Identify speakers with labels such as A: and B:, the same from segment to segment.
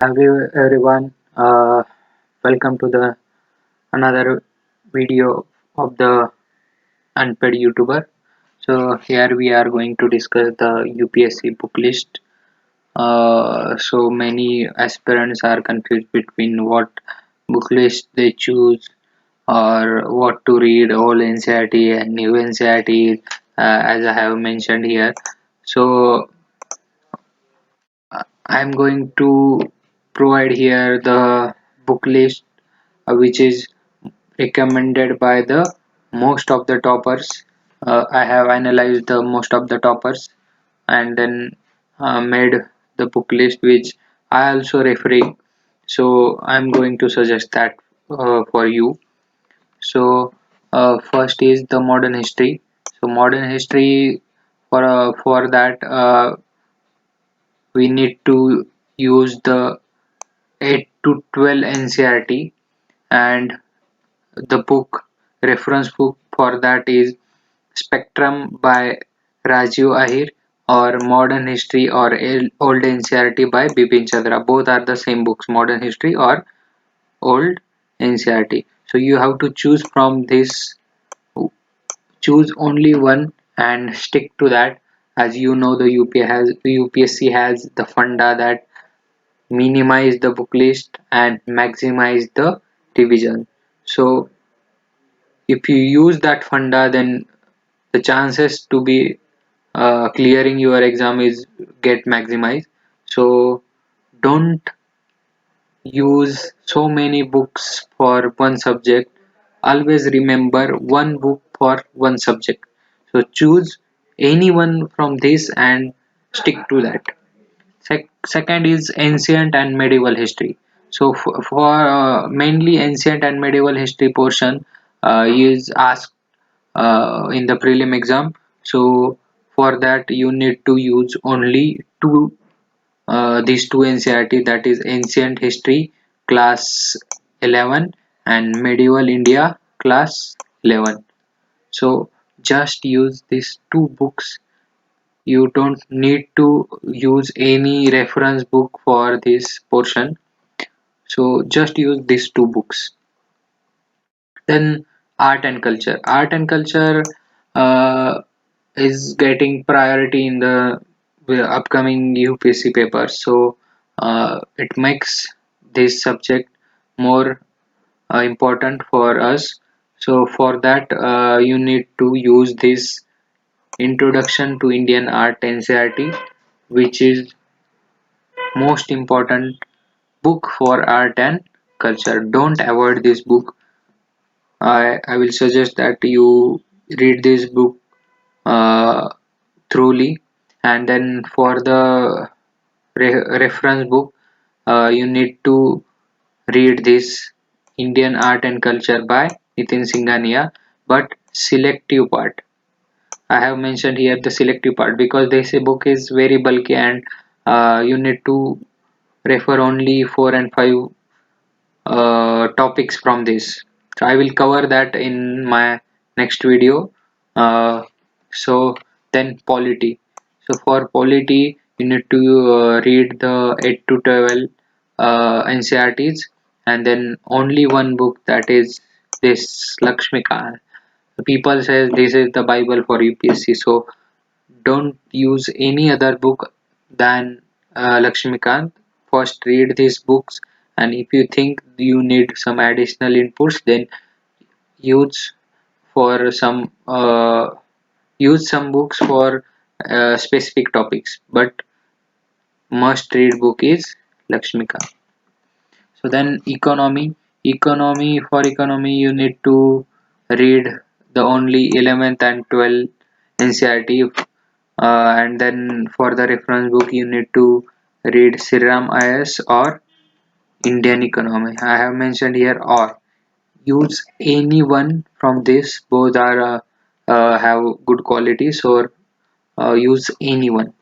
A: Hello everyone, welcome to the another video of the unpaid YouTuber. So here we are going to discuss the UPSC book list. So many aspirants are confused between what book list they choose or what to read, old NCERT and new NCERT, as I have mentioned here. So I'm going to provide here the book list which is recommended by the most of the toppers. I have analyzed the most of the toppers and then made the book list which I also referring. So I'm going to suggest that for you. So first is the modern history. So modern history for that we need to use the 8 to 12 NCERT and the book reference book for that is Spectrum by Rajiv Ahir or Modern History or Old NCERT by Bipin Chandra. Both are the same books, Modern History or Old NCERT. So you have to choose from this, choose only one and stick to that. As you know, the UPSC has the funda that minimize the book list and maximize the revision. So if you use that funda, then the chances to be clearing your exam is get maximized. So don't use so many books for one subject. Always remember one book for one subject. So choose any one from this and stick to that. Second is ancient and medieval history. So for mainly ancient and medieval history portion is asked in the prelim exam. So for that you need to use only two these two NCERT, that is ancient history class 11 and medieval India class 11. So just use these two books. You don't need to use any reference book for this portion. So just use these two books. Then art and culture uh, is getting priority in the upcoming UPSC papers, so it makes this subject more important for us. So for that you need to use this introduction to Indian art NCERT, which is most important book for art and culture. Don't avoid this book. I will suggest that you read this book uh, thoroughly, and then for the reference book you need to read this Indian Art and Culture by Nitin Singhania, but selective part. I have mentioned here the selective part because this book is very bulky and you need to refer only 4 and 5 topics from this. So I will cover that in my next video. Uh, so then polity. So for polity, you need to read the 8 to 12 NCRTs and then only one book, that is this Lakshmikant. People says this is the Bible for UPSC. So don't use any other book than Lakshmikant. First read these books, and if you think you need some additional inputs, then use for some use some books for specific topics. But must read book is Lakshmikant. So then economy, for economy you need to read the only 11th and 12th NCERT, and then for the reference book you need to read Sriram IS or Indian economy. I have mentioned here or use any one from this. Both are have good quality, so use any one.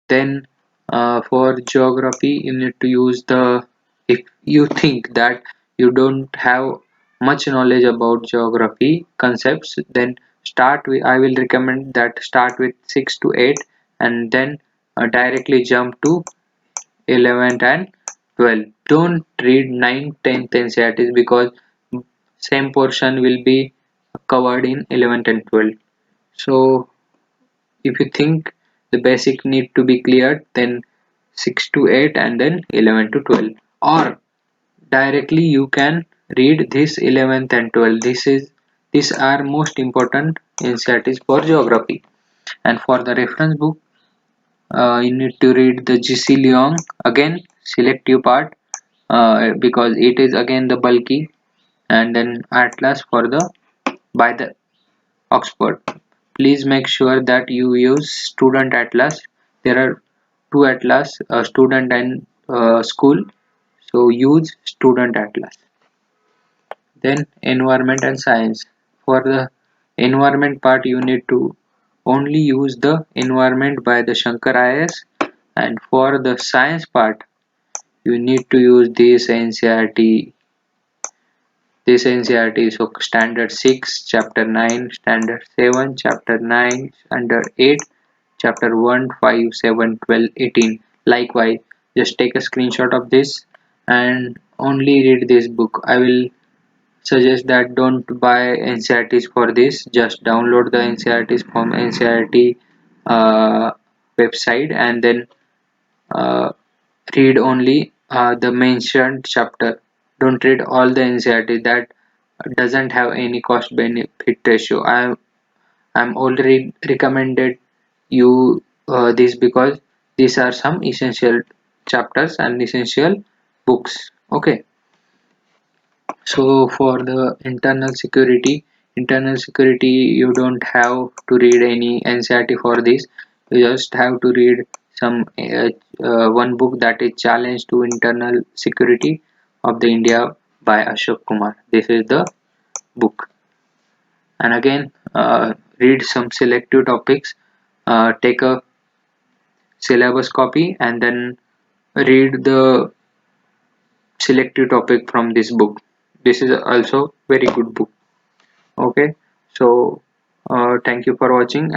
A: Then for geography you need to use the, if you think that you don't have much knowledge about geography concepts, then start with, I will recommend that start with 6 to 8 and then directly jump to 11th and 12. Don't read 9, 10th NCERTs because same portion will be covered in 11th and 12th. So if you think the basic need to be cleared, then 6 to 8 and then 11 to 12, or directly you can read this 11th and 12th. These are most important NCERTs for geography. And for the reference book, you need to read the GC Leong, again selective part, because it is again the bulky, and then Atlas for the by the Oxford. Please make sure that you use student atlas. There are two atlas, student and school, so use student atlas. Then environment and science. For the environment part, you need to only use the environment by the Shankar IS, and for the science part, you need to use this NCERT, so standard 6, chapter 9, standard 7, chapter 9, standard 8, chapter 1, 5, 7, 12, 18. Likewise, just take a screenshot of this and only read this book. I will suggest that don't buy NCERTs for this. Just download the NCERTs from NCERT website, and then uh, read only the mentioned chapter. Don't read all the NCERT. That doesn't have any cost benefit ratio. I'm already recommended you this because these are some essential chapters and essential books. Okay. So for the internal security, you don't have to read any NCERT for this. You just have to read some one book, that is Challenge to Internal Security of the India by Ashok Kumar. This is the book. And again, read some selective topics. Take a syllabus copy and then read the selective topic from this book. This is also very good book. Okay, so thank you for watching.